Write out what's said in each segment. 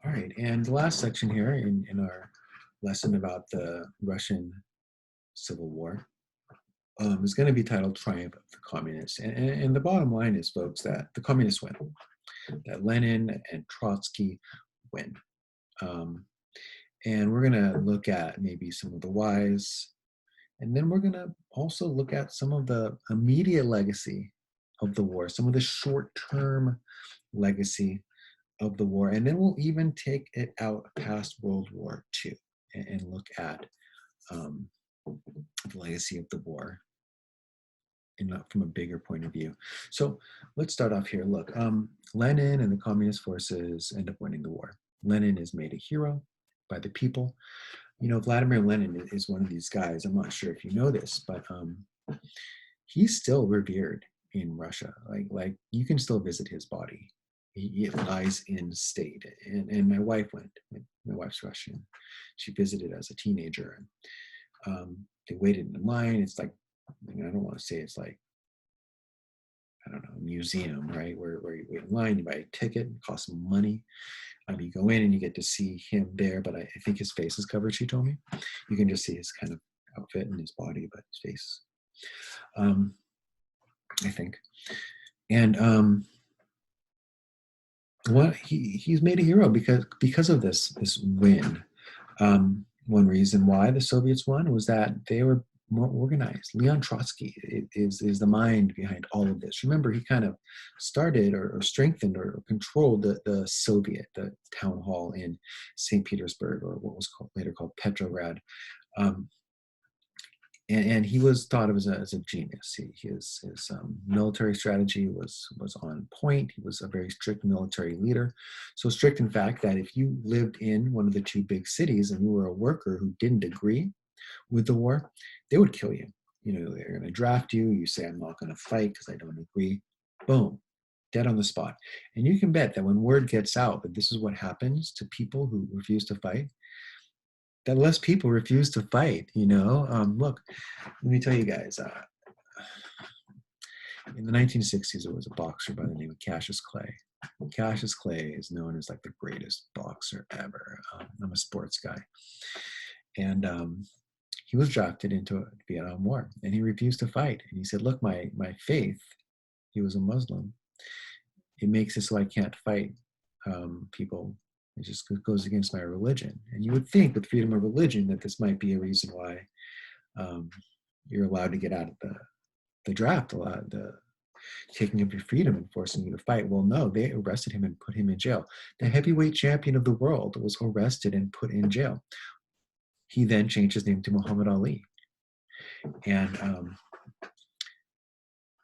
All right, and the last section here in our lesson about the Russian Civil War is going to be titled Triumph of the Communists. And the bottom line is, folks, that the communists win, that Lenin and Trotsky win. Um, and we're going to look at maybe some of the whys, and then we're going to also look at some of the immediate legacy of the war, some of the short-term legacy of the war, and then we'll even take it out past World War II and look at um, the legacy of the war from a bigger point of view. So let's start off here. Look, Lenin and the communist forces end up winning the war. Lenin is made a hero by the people. You know, Vladimir Lenin is one of these guys. I'm not sure if you know this, but he's still revered in Russia. Like you can still visit his body. It lies in state. And my wife went. My wife's Russian. She visited as a teenager. And they waited in line. It's like, I don't want to say it's like, I don't know, a museum, right? Where you wait in line, you buy a ticket, it costs money. You go in and you get to see him there, but I think his face is covered, she told me. You can just see his kind of outfit and his body, but his face, I think. And what he's made a hero because of this win. One reason why the Soviets won was that they were more organized. Leon Trotsky is the mind behind all of this. Remember, he kind of started or strengthened or controlled the Soviet, the town hall in St. Petersburg, or what was later called Petrograd. And he was thought of as a genius. His military strategy was on point. He was a very strict military leader. So strict, in fact, that if you lived in one of the two big cities and you were a worker who didn't agree with the war, they would kill you. You know, they're going to draft you. You say, I'm not going to fight because I don't agree. Boom, dead on the spot. And you can bet that when word gets out that this is what happens to people who refuse to fight, that less people refuse to fight, you know? Look, let me tell you guys, in the 1960s, there was a boxer by the name of Cassius Clay. Cassius Clay is known as like the greatest boxer ever. I'm a sports guy. And he was drafted into a Vietnam War, and he refused to fight. And he said, look, my faith, he was a Muslim, it makes it so I can't fight people. It just goes against my religion. And you would think with freedom of religion that this might be a reason why you're allowed to get out of the draft, allowed the taking up your freedom and forcing you to fight. Well, no, they arrested him and put him in jail. The heavyweight champion of the world was arrested and put in jail. He then changed his name to Muhammad Ali. And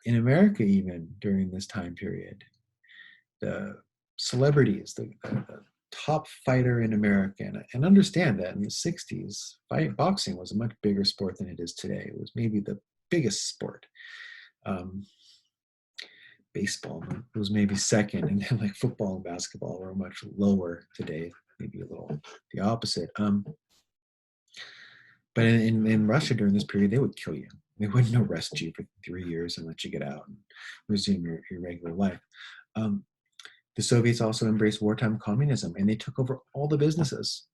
in America, even during this time period, the celebrities, the top fighter in America, and understand that in the 60s, boxing was a much bigger sport than it is today. It was maybe the biggest sport. Baseball was maybe second, and then like football and basketball were much lower today, maybe a little the opposite. But in Russia during this period, they would kill you. They wouldn't arrest you for 3 years and let you get out and resume your regular life. The Soviets also embraced wartime communism, and they took over all the businesses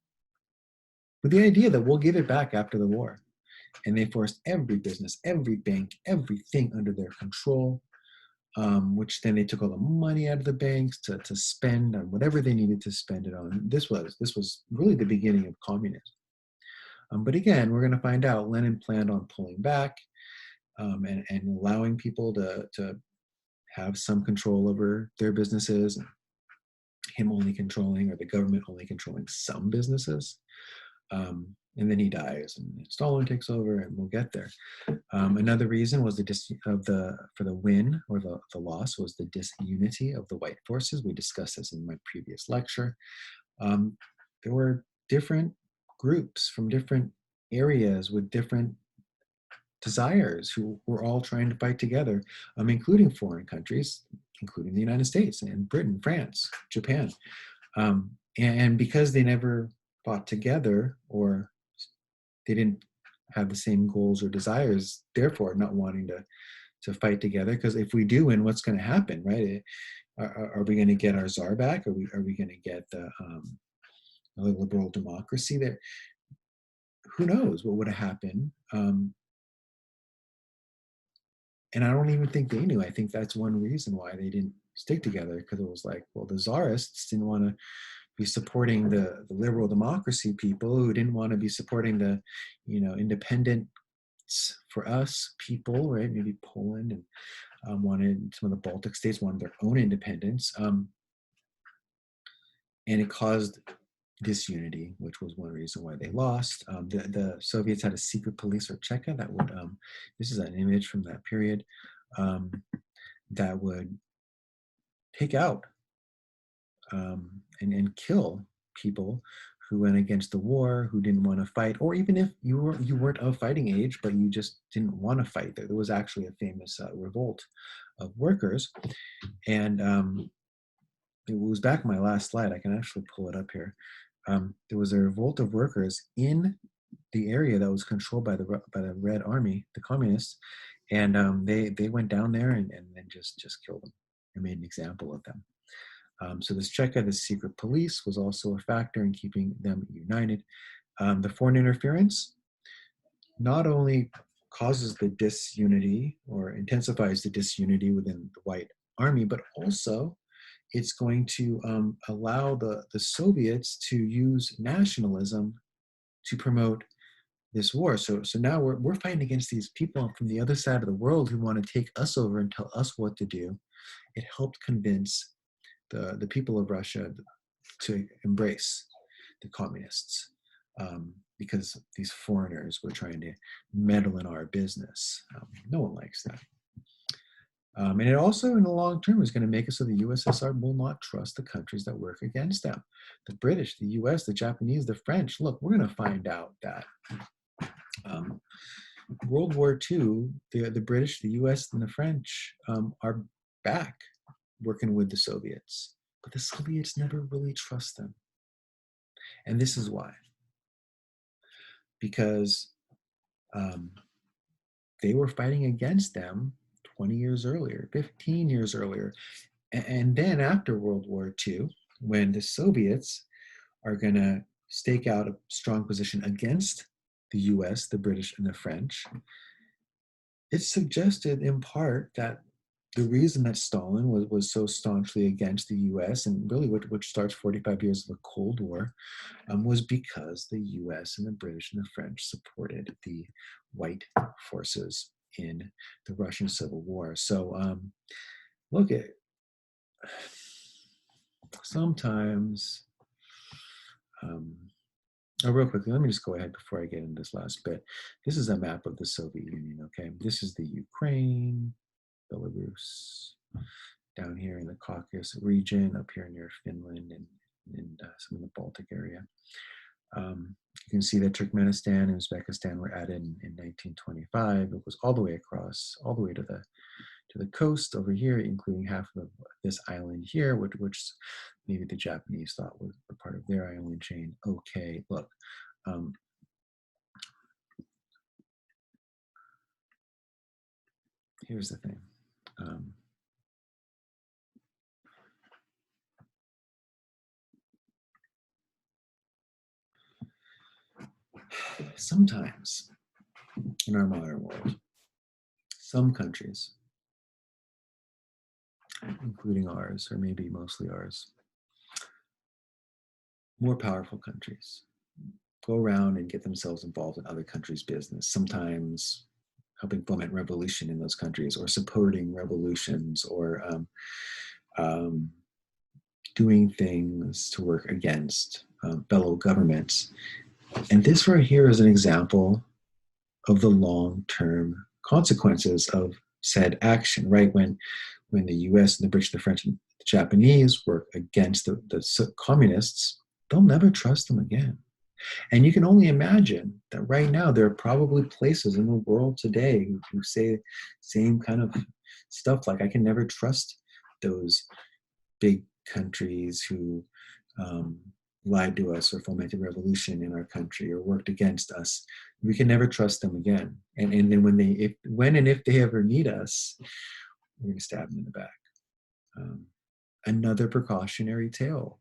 with the idea that we'll give it back after the war. And they forced every business, every bank, everything under their control, which then they took all the money out of the banks to spend on whatever they needed to spend it on. This was really the beginning of communism. But again, we're going to find out Lenin planned on pulling back and allowing people to have some control over their businesses, and him only controlling, or the government only controlling some businesses. And then he dies, and Stalin takes over, and we'll get there. Another reason was for the win or the loss was the disunity of the white forces. We discussed this in my previous lecture. There were different groups from different areas with different desires who were all trying to fight together, including foreign countries, including the United States and Britain, France, Japan. And because they never fought together, or they didn't have the same goals or desires, therefore not wanting to fight together, because if we do win, what's going to happen, right? Are we going to get our czar back? Are we going to get a liberal democracy, that who knows what would have happened. And I don't even think they knew. I think that's one reason why they didn't stick together, because it was like, well, the czarists didn't want to be supporting the liberal democracy people, who didn't want to be supporting the, independence for us people, right? Maybe Poland, and wanted, some of the Baltic states wanted their own independence. And it caused disunity, which was one reason why they lost. The Soviets had a secret police, or Cheka, that would, this is an image from that period, um, that would take out, and kill people who went against the war, who didn't want to fight, or even if you weren't of fighting age, but you just didn't want to fight. There was actually a famous revolt of workers, and it was back in my last slide. I can actually pull it up here. There was a revolt of workers in the area that was controlled by the Red Army, the communists, and they went down there and then just killed them and made an example of them. So this Cheka, the secret police, was also a factor in keeping them united. The foreign interference not only causes the disunity or intensifies the disunity within the White Army, but also it's going to allow the Soviets to use nationalism to promote this war. So now we're fighting against these people from the other side of the world who want to take us over and tell us what to do. It helped convince the people of Russia to embrace the communists, because these foreigners were trying to meddle in our business. No one likes that. And it also, in the long term, is going to make it so the USSR will not trust the countries that work against them. The British, the US, the Japanese, the French. Look, we're going to find out that World War II, the British, the US, and the French are back working with the Soviets. But the Soviets never really trust them. And this is why. Because they were fighting against them 20 years earlier, 15 years earlier. And then after World War II, when the Soviets are going to stake out a strong position against the US, the British, and the French, it's suggested in part that the reason that Stalin was so staunchly against the US, and really which starts 45 years of the Cold War, was because the US and the British and the French supported the white forces in the Russian Civil War. So look at sometimes, real quickly, let me just go ahead before I get into this last bit. This is a map of the Soviet Union, okay? This is the Ukraine, Belarus, down here in the Caucasus region, up here near Finland and some of the Baltic area. You can see that Turkmenistan and Uzbekistan were added in 1925. It was all the way across, all the way to the coast over here, including half of this island here, which maybe the Japanese thought were part of their island chain. Okay, look. Here's the thing. Sometimes in our modern world, some countries, including ours, or maybe mostly ours, more powerful countries, go around and get themselves involved in other countries' business, sometimes helping foment revolution in those countries, or supporting revolutions, or doing things to work against fellow governments. And this right here is an example of the long-term consequences of said action, right? When the US and the British, the French, and the Japanese work against the communists, they'll never trust them again. And you can only imagine that right now there are probably places in the world today who say same kind of stuff, like, I can never trust those big countries who lied to us or fomented revolution in our country or worked against us. We can never trust them again. And then when and if they ever need us, we're going to stab them in the back. Another precautionary tale.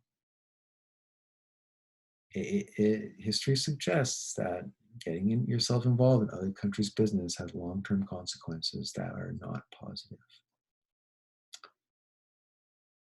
history suggests that yourself involved in other countries' business has long-term consequences that are not positive.